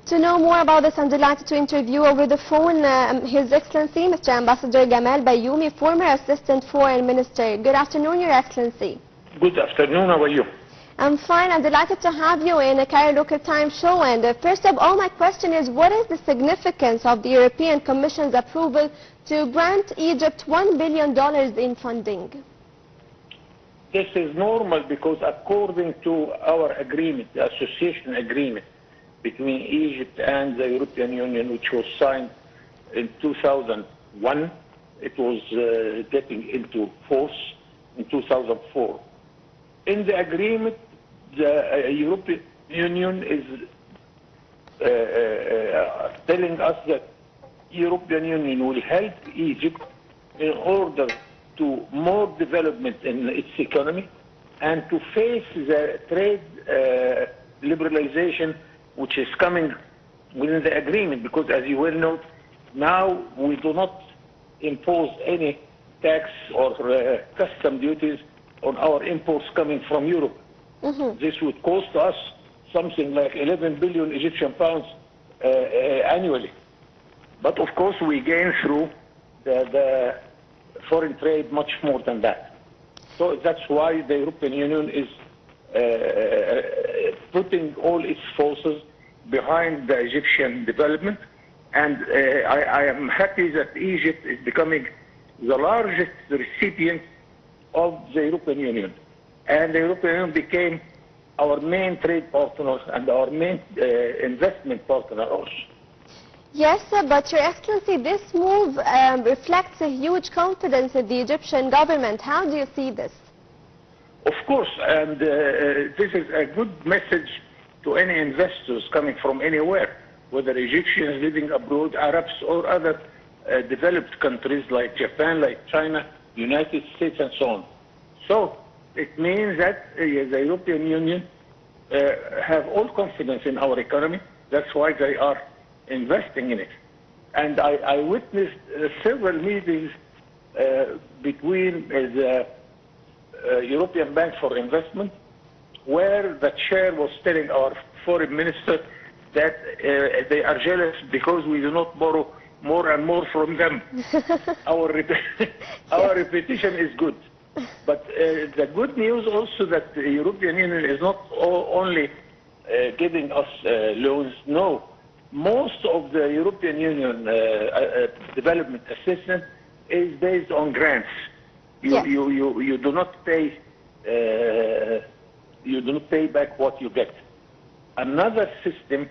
To know more about this, I'm delighted to interview over the phone His Excellency, Mr. Ambassador Gamal Bayoumi, former Assistant Foreign Minister. Good afternoon, Your Excellency. Good afternoon, how are you? I'm fine. I'm delighted to have you in a Cairo Local Time show. And first of all, my question is, what is the significance of the European Commission's approval to grant Egypt $1 billion in funding? This is normal because according to our agreement, the association agreement between Egypt and the European Union, which was signed in 2001, it was getting into force in 2004. In the agreement, the European Union is telling us that European Union will help Egypt in order to more development in its economy and to face the trade liberalization which is coming within the agreement, because as you well know, now we do not impose any tax or custom duties on our imports coming from Europe. This would cost us something like 11 billion Egyptian pounds annually. But of course we gain through the foreign trade much more than that. So that's why the European Union is putting all its forces behind the Egyptian development. And I am happy that Egypt is becoming the largest recipient of the European Union. And the European Union became our main trade partner and our main investment partner also. Yes, sir, but Your Excellency, this move reflects a huge confidence in the Egyptian government. How do you see this? Of course, and this is a good message to any investors coming from anywhere, whether Egyptians living abroad, Arabs, or other developed countries like Japan, like China, United States, and so on. So it means that the European Union have all confidence in our economy. That's why they are investing in it. And I witnessed several meetings between the European Bank for Investment, where the chair was telling our foreign minister that they are jealous because we do not borrow more and more from them. Our repetition is good. But the good news also that the European Union is not only giving us loans. No, most of the European Union development assistance is based on grants. You do not pay. You do not pay back what you get. Another system,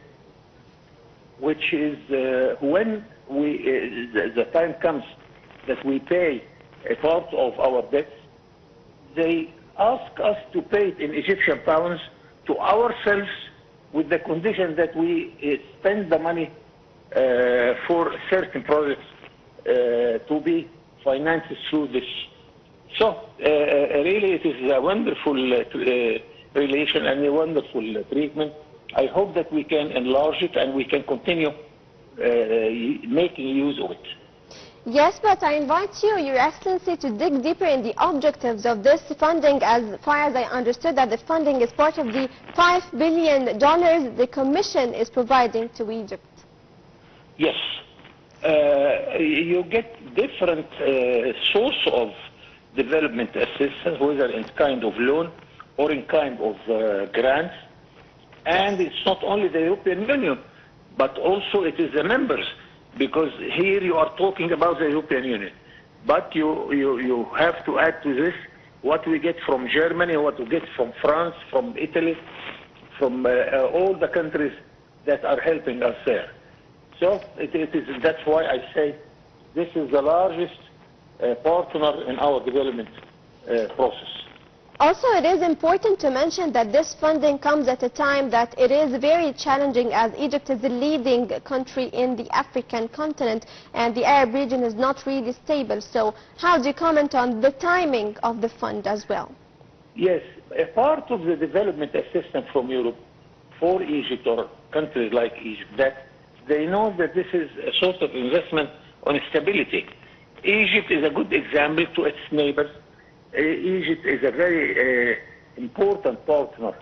which is when the time comes that we pay a part of our debts, they ask us to pay it in Egyptian pounds to ourselves with the condition that we spend the money for certain projects to be financed through this. So really it is a wonderful relation and a wonderful treatment. I hope that we can enlarge it and we can continue making use of it. Yes, but I invite you, Your Excellency, to dig deeper in the objectives of this funding. As far as I understood, that the funding is part of the $5 billion the Commission is providing to Egypt. Yes. You get different source of development assistance, whether in kind of loan or in kind of grants. And it's not only the European Union, but also it is the members. Because here you are talking about the European Union, but you have to add to this what we get from Germany, what we get from France, from Italy, from all the countries that are helping us there. So that's why I say this is the largest partner in our development process. Also, it is important to mention that this funding comes at a time that it is very challenging, as Egypt is the leading country in the African continent and the Arab region is not really stable. So how do you comment on the timing of the fund as well? Yes, a part of the development assistance from Europe for Egypt or countries like Egypt, that they know that this is a source of investment on stability. Egypt is a good example to its neighbors. Egypt is a very important partner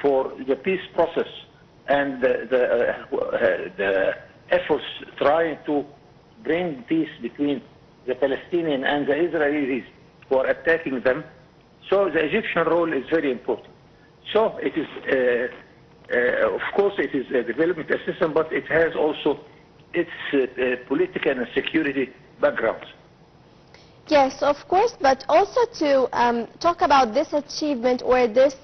for the peace process and the efforts trying to bring peace between the Palestinians and the Israelis who are attacking them. So the Egyptian role is very important. So it is, of course, it is a development assistance, but it has also its political and security background. Yes, of course, but also to talk about this achievement or this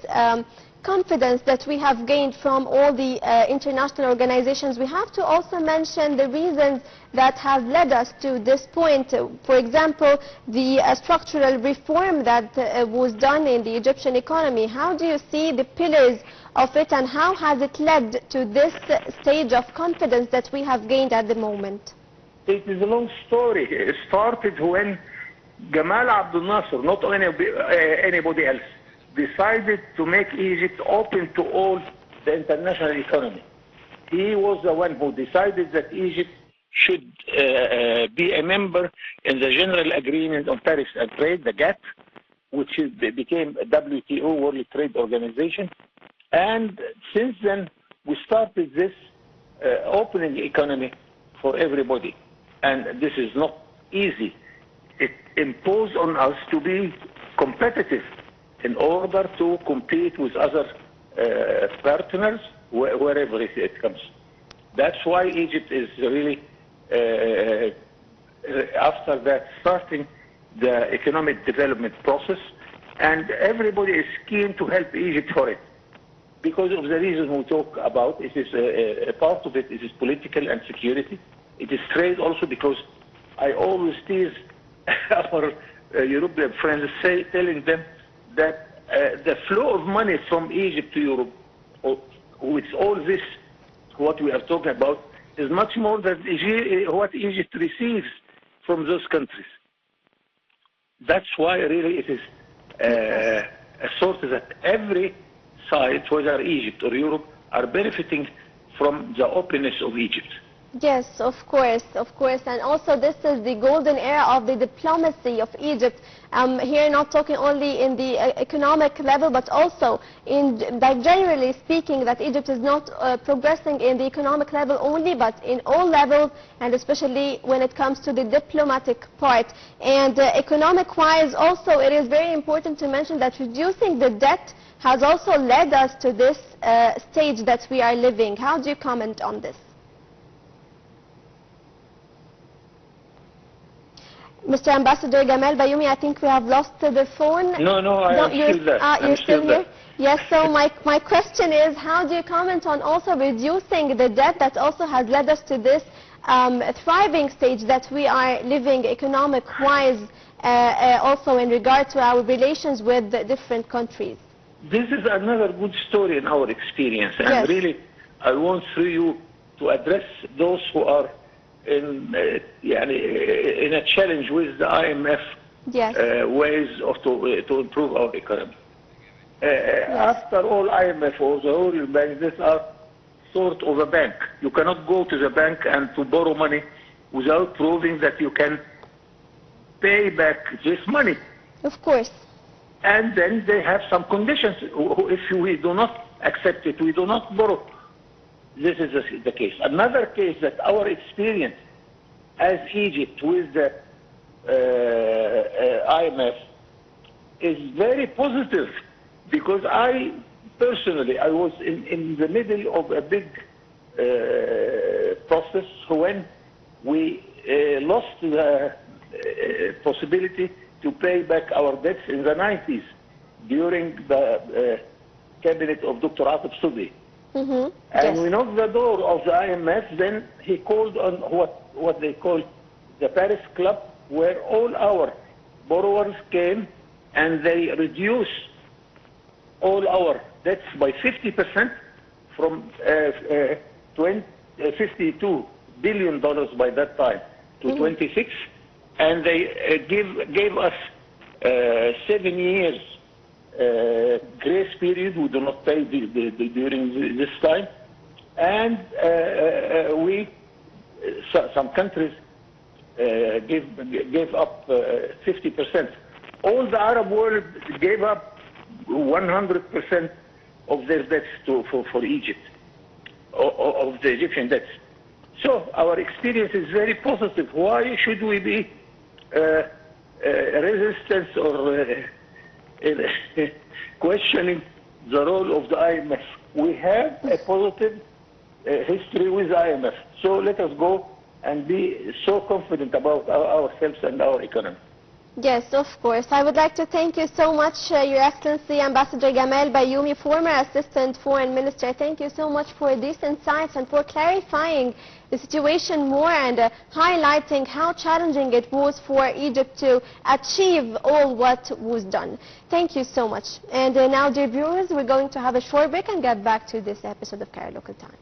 confidence that we have gained from all the international organizations, we have to also mention the reasons that have led us to this point. For example, the structural reform that was done in the Egyptian economy. How do you see the pillars of it, and how has it led to this stage of confidence that we have gained at the moment? It is a long story. It started when Gamal Abdel Nasser, not anybody else, decided to make Egypt open to all the international economy. He was the one who decided that Egypt should be a member in the General Agreement on Tariffs and Trade, the GATT, which became WTO, World Trade Organization. And since then, we started this opening economy for everybody. And this is not easy. It imposed on us to be competitive in order to compete with other partners wherever it comes. That's why Egypt is really, after that, starting the economic development process, and everybody is keen to help Egypt for it. Because of the reason we talk about, it is a part of it is political and security. It is trade also, because I always tease our European friends, telling them that the flow of money from Egypt to Europe, with all this, what we are talking about, is much more than what Egypt receives from those countries. That's why really it is a sort of that every side, whether Egypt or Europe, are benefiting from the openness of Egypt. Yes, of course, and also this is the golden era of the diplomacy of Egypt. Here, not talking only in the economic level, but also in, like, generally speaking, that Egypt is not progressing in the economic level only, but in all levels, and especially when it comes to the diplomatic part. And economic-wise, also, it is very important to mention that reducing the debt has also led us to this stage that we are living. How do you comment on this? Mr. Ambassador Gamal Bayoumi, I think we have lost the phone. No, I am still there. You're still here? Yes, so my question is, how do you comment on also reducing the debt that also has led us to this thriving stage that we are living economic-wise, also in regard to our relations with the different countries? This is another good story in our experience, and yes. Really, I want through you to address those who are in a challenge with the IMF yes. ways of to improve our economy. After all, IMF or the World Bank, these are sort of a bank. You cannot go to the bank and to borrow money without proving that you can pay back this money. Of course. And then they have some conditions. If we do not accept it, we do not borrow. This is the case. Another case that our experience as Egypt with the IMF is very positive, because I personally, I was in the middle of a big process when we lost the possibility to pay back our debts in the 90s during the cabinet of Dr. Atif Soubi. Mm-hmm. And yes. we knocked the door of the IMF. Then he called on what they call the Paris Club, where all our borrowers came, and they reduced all our debts by 50%, from $52 billion by that time to mm-hmm. 26, and they gave us 7 years grace period. We do not pay during this time, and some countries gave up 50%. All the Arab world gave up 100% of their debts for Egypt. of the Egyptian debts. So our experience is very positive. Why should we be resistant or questioning the role of the IMF? We have a positive history with the IMF. So let us go and be so confident about ourselves and our economy. Yes, of course. I would like to thank you so much, Your Excellency Ambassador Gamal Bayoumi, former Assistant Foreign Minister. Thank you so much for these insights and for clarifying the situation more and highlighting how challenging it was for Egypt to achieve all what was done. Thank you so much. And now, dear viewers, we're going to have a short break and get back to this episode of Cairo Local Time.